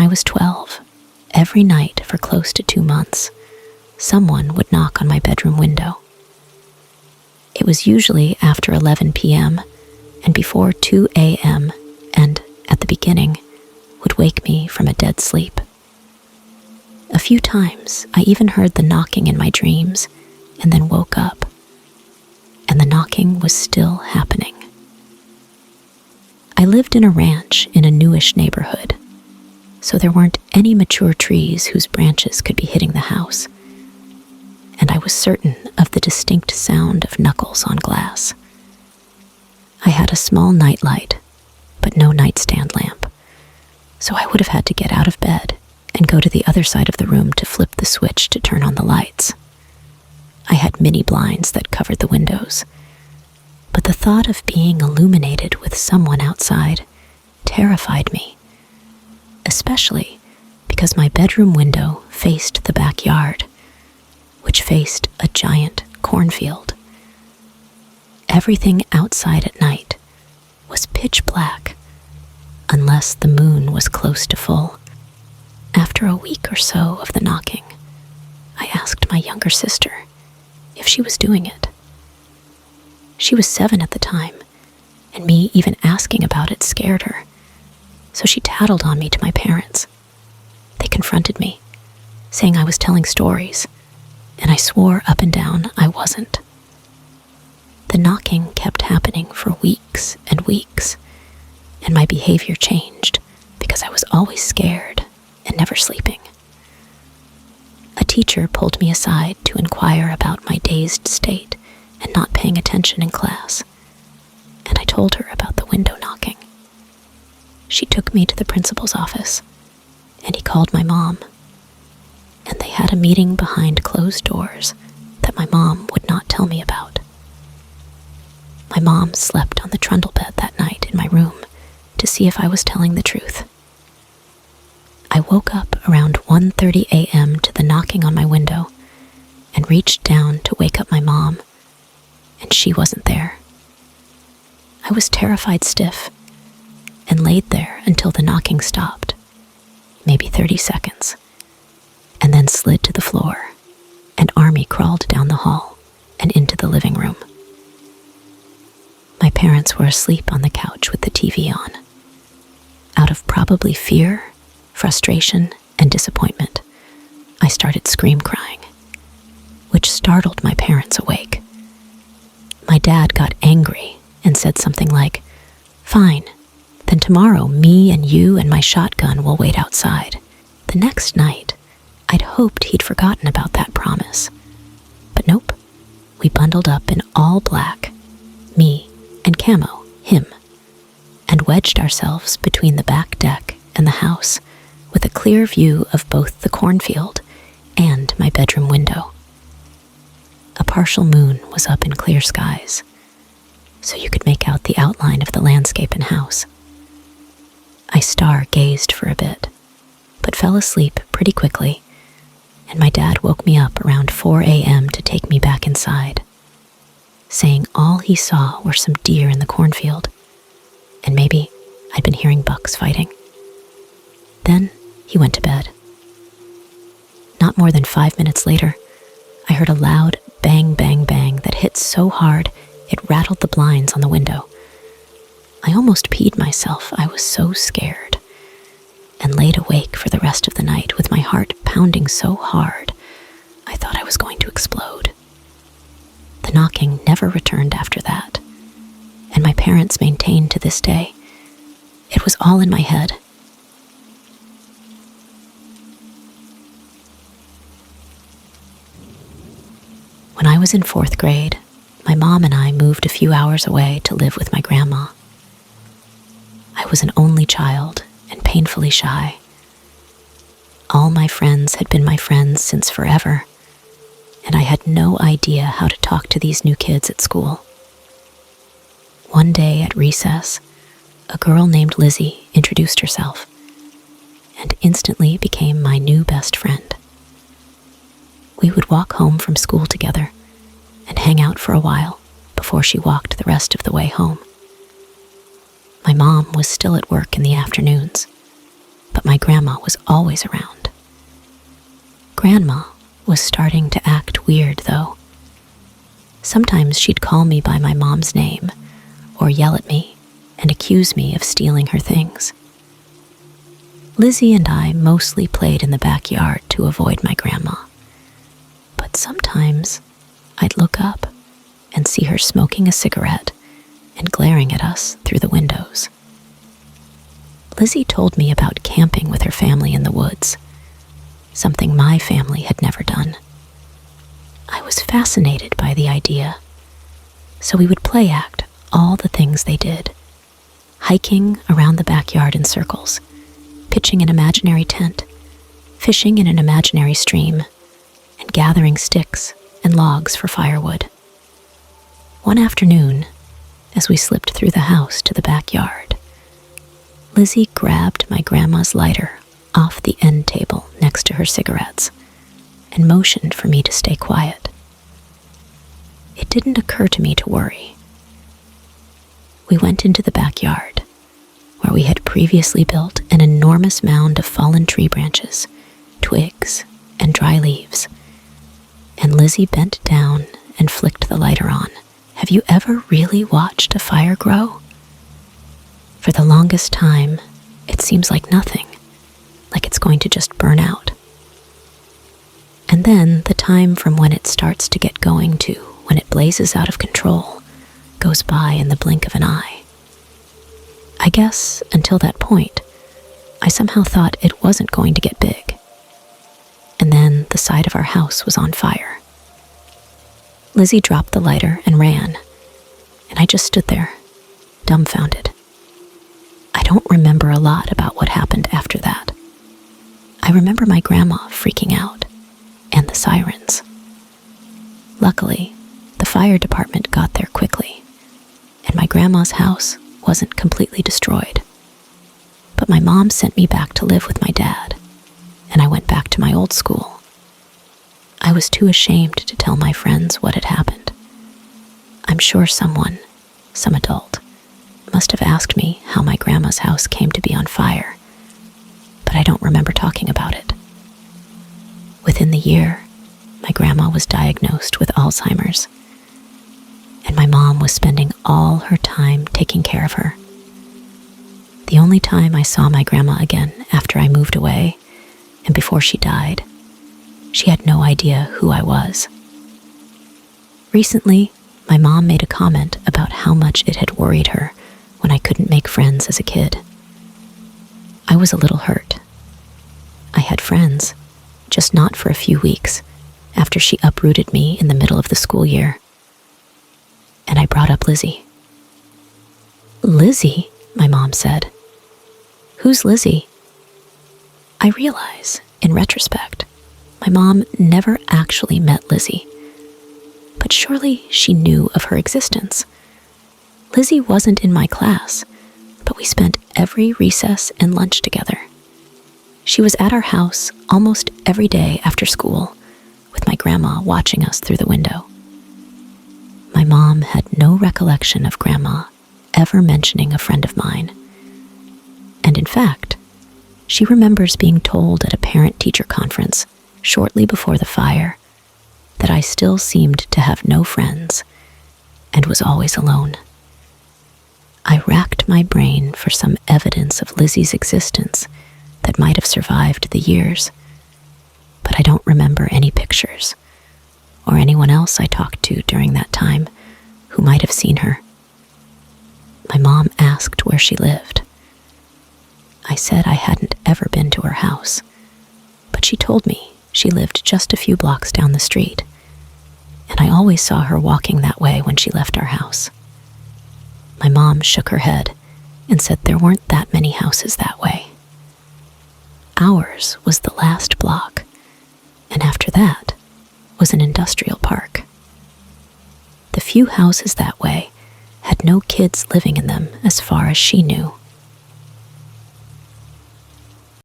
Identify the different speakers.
Speaker 1: was 12, every night for close to 2 months, someone would knock on my bedroom window. It was usually after 11 p.m. and before 2 a.m. and, at the beginning, would wake me from a dead sleep. A few times, I even heard the knocking in my dreams and then woke up, and the knocking was still happening. I lived in a ranch in a newish neighborhood, so there weren't any mature trees whose branches could be hitting the house, and I was certain of the distinct sound of knuckles on glass. I had a small nightlight, but no nightstand lamp, so I would have had to get out of bed and go to the other side of the room to flip the switch to turn on the lights. I had mini blinds that covered the windows, but the thought of being illuminated with someone outside terrified me, especially because my bedroom window faced the backyard, which faced a giant cornfield. Everything outside at night was pitch black, unless the moon was close to full. After a week or so of the knocking, I asked my younger sister if she was doing it. She was 7 at the time, and me even asking about it scared her, so she tattled on me to my parents. They confronted me, saying I was telling stories, and I swore up and down I wasn't. The knocking kept happening for weeks and weeks, and my behavior changed because I was always scared and never sleeping. A teacher pulled me aside to inquire about my dazed state and not paying attention in class, and I told her about the window knocking. She took me to the principal's office, and he called my mom, and they had a meeting behind closed doors that my mom would not tell me about. My mom slept on the trundle bed that night in my room to see if I was telling the truth. I woke up around 1:30 a.m. to the knocking on my window and reached down to wake up my mom, and she wasn't there. I was terrified stiff and laid there until the knocking stopped, maybe 30 seconds, and then slid to the floor, and Army crawled down the hall and into the living room. My parents were asleep on the couch with the TV on. Out of probably fear, frustration, and disappointment, I started scream crying, which startled my parents awake. My dad got angry and said something like, "Fine, then tomorrow me and you and my shotgun will wait outside." The next night, I'd hoped he'd forgotten about that promise. But nope, we bundled up in all black, me and Camo, him, and wedged ourselves between the back deck and the house with a clear view of both the cornfield and my bedroom window. A partial moon was up in clear skies, so you could make out the outline of the landscape and house. I star-gazed for a bit, but fell asleep pretty quickly, and my dad woke me up around 4 a.m. to take me back inside, saying all he saw were some deer in the cornfield, and maybe I'd been hearing bucks fighting. Then he went to bed. Not more than 5 minutes later, I heard a loud bang, bang, bang that hit so hard it rattled the blinds on the window. I almost peed myself, I was so scared, and laid awake for the rest of the night with my heart pounding so hard I thought I was going to explode. The knocking never returned after that, and my parents maintain to this day it was all in my head. When I was in 4th grade, my mom and I moved a few hours away to live with my grandma. I was an only child and painfully shy. All my friends had been my friends since forever, and I had no idea how to talk to these new kids at school. One day at recess, a girl named Lizzie introduced herself and instantly became my new best friend. We would walk home from school together and hang out for a while before she walked the rest of the way home. My mom was still at work in the afternoons, but my grandma was always around. Grandma was starting to act weird, though. Sometimes she'd call me by my mom's name, or yell at me and accuse me of stealing her things. Lizzie and I mostly played in the backyard to avoid my grandma. But sometimes I'd look up and see her smoking a cigarette and glaring at us through the windows. Lizzie told me about camping with her family in the woods, something my family had never done. I was fascinated by the idea, so we would play act all the things they did, hiking around the backyard in circles, pitching an imaginary tent, fishing in an imaginary stream, and gathering sticks and logs for firewood. One afternoon, as we slipped through the house to the backyard, Lizzie grabbed my grandma's lighter off the end table next to her cigarettes and motioned for me to stay quiet. It didn't occur to me to worry. We went into the backyard, where we had previously built an enormous mound of fallen tree branches, twigs, and dry leaves, and Lizzie bent down and flicked the lighter on. Have you ever really watched a fire grow? For the longest time, it seems like nothing, like it's going to just burn out. And then the time from when it starts to get going to when it blazes out of control goes by in the blink of an eye. I guess until that point, I somehow thought it wasn't going to get big. And then the side of our house was on fire. Lizzie dropped the lighter and ran, and I just stood there, dumbfounded. I don't remember a lot about what happened after that. I remember my grandma freaking out, and the sirens. Luckily, the fire department got there quickly, and my grandma's house wasn't completely destroyed. But my mom sent me back to live with my dad, and I went back to my old school. I was too ashamed to tell my friends what had happened. I'm sure someone, some adult, must have asked me how my grandma's house came to be on fire, but I don't remember talking about it. Within the year, my grandma was diagnosed with Alzheimer's, and my mom was spending all her time taking care of her. The only time I saw my grandma again after I moved away and before she died, she had no idea who I was. Recently, my mom made a comment about how much it had worried her when I couldn't make friends as a kid. I was a little hurt. I had friends, just not for a few weeks, after she uprooted me in the middle of the school year. And I brought up Lizzie. Lizzie, my mom said. Who's Lizzie? I realize, in retrospect, my mom never actually met Lizzie, but surely she knew of her existence. Lizzie wasn't in my class, but we spent every recess and lunch together. She was at our house almost every day after school, with my grandma watching us through the window. My mom had no recollection of Grandma ever mentioning a friend of mine. And in fact, she remembers being told at a parent-teacher conference shortly before the fire that I still seemed to have no friends and was always alone. I racked my brain for some evidence of Lizzie's existence that might have survived the years, but I don't remember any pictures or anyone else I talked to during that time who might have seen her. My mom asked where she lived. I said I hadn't ever been to her house, but she told me she lived just a few blocks down the street, and I always saw her walking that way when she left our house. My mom shook her head and said there weren't that many houses that way. Ours was the last block, and after that was an industrial park. The few houses that way had no kids living in them as far as she knew.